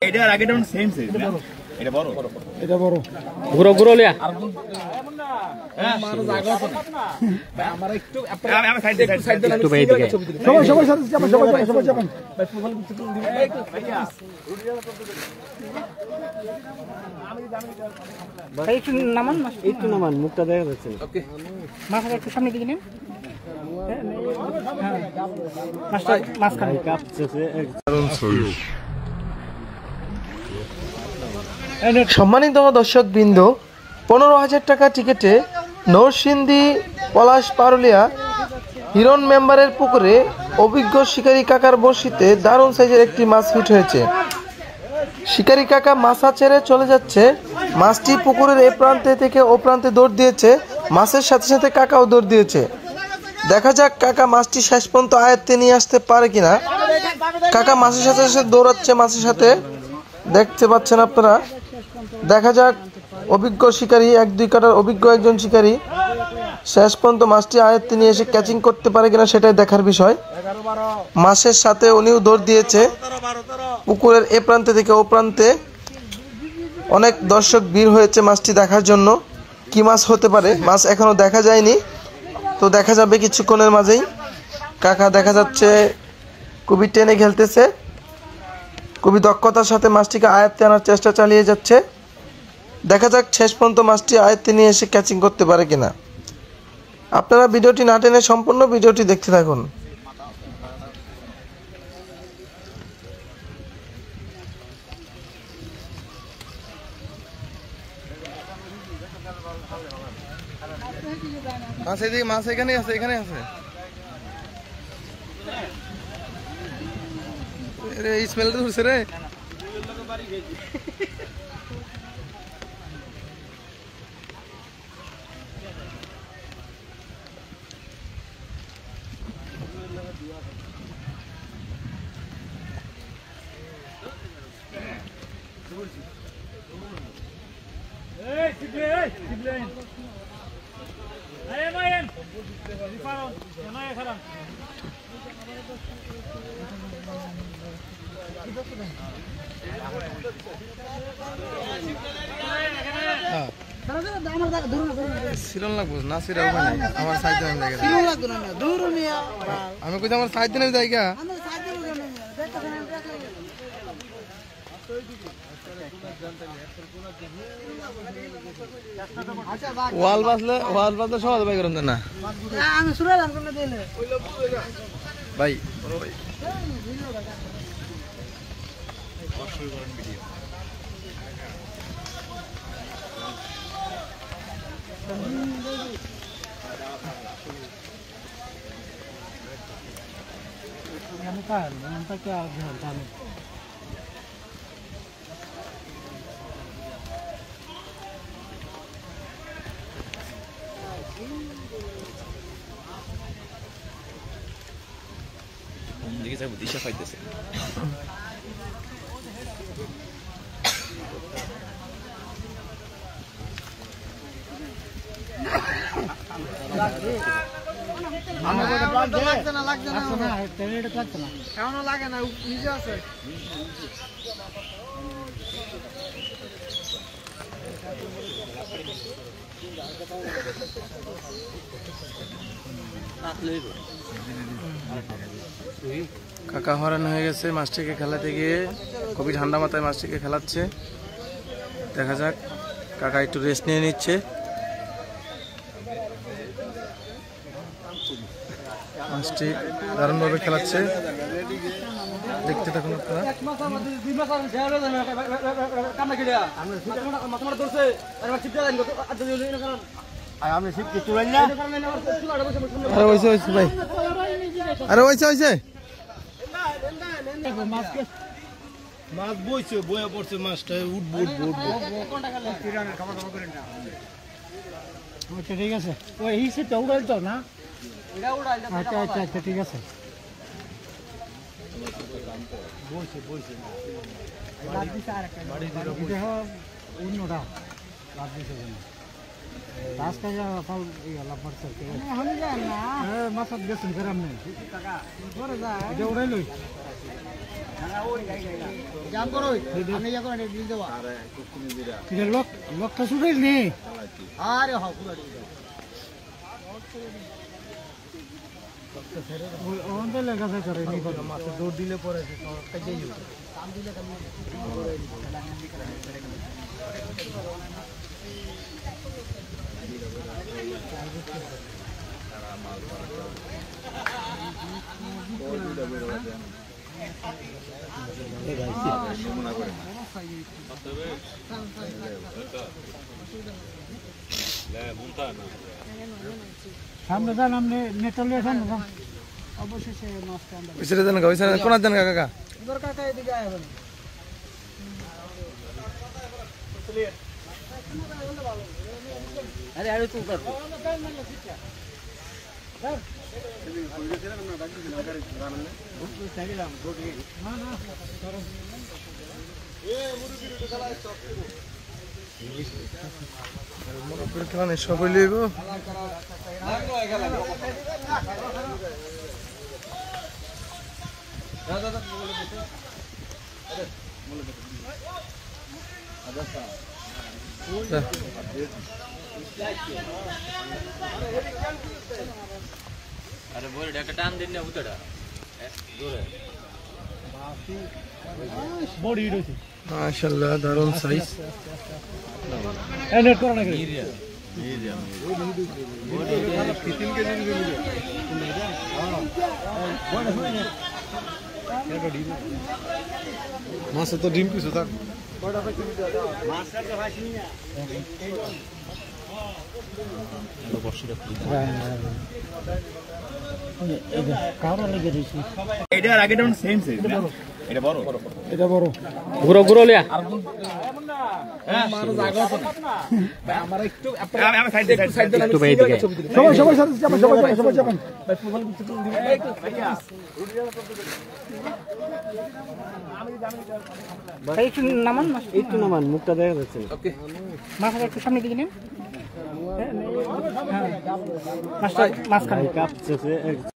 এটার আগে down same size না এটা বড় এটা বড় গুরো গুরো লিয়া আমার জায়গা আছে ভাই আমার একটু আমি সাইড দিয়ে একটু বাইরে দিকে সবাই সাথে সবাই যাবেন ভাই প্রোফাইল কিছু দিবেন ভাই একটু নামান মুখটা দেখা যাচ্ছে ওকে মাথাটা একটু সামনে দিকে নিন মাস্টার মাঝখানে কাঁপতেছে সম্মানিত দর্শকবৃন্দ 15,000 টাকা টিকিটে নরসিংদী পলাশ পারুলিয়া হিরণ মেম্বারের পুকুরে অভিজ্ঞ শিকারী কাকার বড়শিতে দারুণ সাইজের একটি মাছ হিট হয়েছে। শিকারী কাকা মাছা ছেড়ে চলে যাচ্ছে, মাছটি পুকুরের এ প্রান্তে থেকে ও প্রান্তে দৌড় দিয়েছে, মাছের সাথে সাথে কাকাও দৌড় দিয়েছে। দেখা যাক কাকা মাছটি শেষ পর্যন্ত আয়ত্তে নিয়ে আসতে পারে কিনা। কাকা মাছের সাথে সাথে দৌড়াচ্ছে, মাছের সাথে দেখতে পাচ্ছেন আপনারা। দেখা যাক অভিজ্ঞ শিকারী 1-2 কাটার অভিজ্ঞ একজন শিকারী শেষ পর্যন্ত মাছটি আয়ত্তে নিয়ে এসে ক্যাচিং করতে পারে কিনা সেটাই দেখার বিষয়। মাছের সাথে উনিও দৌড় দিয়েছে, পুকুরের এ প্রান্তে থেকে ও প্রান্তে অনেক দর্শক ভিড় হয়েছে মাছটি দেখার জন্য। কি মাছ হতে পারে, মাছ এখনো দেখা যায়নি, তো দেখা যাবে কিছুক্ষণের মাঝেই। কাকা দেখা যাচ্ছে খুবই টেনে খেলতেছে, খুবই দক্ষতার সাথে মাছটিকে আয়ত্তে আনার চেষ্টা চালিয়ে যাচ্ছে। দেখা যাক শেষ পর্যন্ত মাছটি আয়ত্তে নিয়ে এসে ক্যাচিং করতে পারে কিনা। আপনারা ভিডিওটি না টেনে সম্পূর্ণ ভিডিওটি দেখতে থাকুন। মাছ এদিকে, মাছ এখানে আছে, এখানে আছে। এই স্মেলটা ধরছে রে। সিলন লাগবো না, সিরা আমার সাইড দেন জায়গা আমি কইছি আমার সাইড দেন জায়গা ওয়াল বাসলে সহজ ভাই করেন না আমি শুনে রান করে দিলে ভাই দিকে যাবো দিশা পাইতেছে কাকা হরান হয়ে গেছে মাছটিকে খেলাতে গিয়ে, খুবই ঠান্ডা মাথায় মাছটিকে খেলাচ্ছে। দেখা যাক, কাকা একটু রেস্ট নিয়ে নিচ্ছে। মাছটি দারুণভাবে খেলাচ্ছে, দেখতে থাকুন আপনারা। আরে ওইসে ভাই, আরে ওইসে মাছ বইছে, বইয়া পড়ছে মাছটা, উঠবো ঠিক আছে। ওই হিসেবে উড়াল তো না, আচ্ছা আচ্ছা আচ্ছা ঠিক আছে। বইছে অন্যটা লাভ দিছে। আজকে যা ফল লাভ করছে আমি যাই না মাছ গেছেন গ্রাম নেই পরে যায় এটা উড়াই লই জাম করো আমি যা করে ডিল দেবা আরে কুকুনি দিরা এটা লোকটা শুটাইল নি আরে হ্যাঁ পুরো ওনতে লাগা যায় করে নি মাছ দৌড় দিলে পরে কাজে যাই কাম দিলে কাম সামনে যান আপনি নেটলে যান অবশেষে মাছটা আমরা পিছনে যান গা পিছনে কোন যান কাকা এবার কাকা এদিকে আইবেন আরে আরে তুই কর সবাই লইব আরে বড় একটা টান দিন না উতড়া দূরে বডি রইছে মাশাআল্লাহ দারুণ সাইজ নেট করো নাকি মাছ তো ডিম কিছু থাক এটার আগেটা সেম সাইজ এটা বড় এটা বড় গুরো গুরো লিয়া আমি সাইড দিয়ে সাইড দিয়ে একটু বাইরে দিকে সবাই সাথে সবাই যাবেন ভাই একটু নামান মুখটা দেখা যাচ্ছে ওকে মাথাটা একটু সামনে দিকে নিন মাছটা মাঝখানে কাঁপছে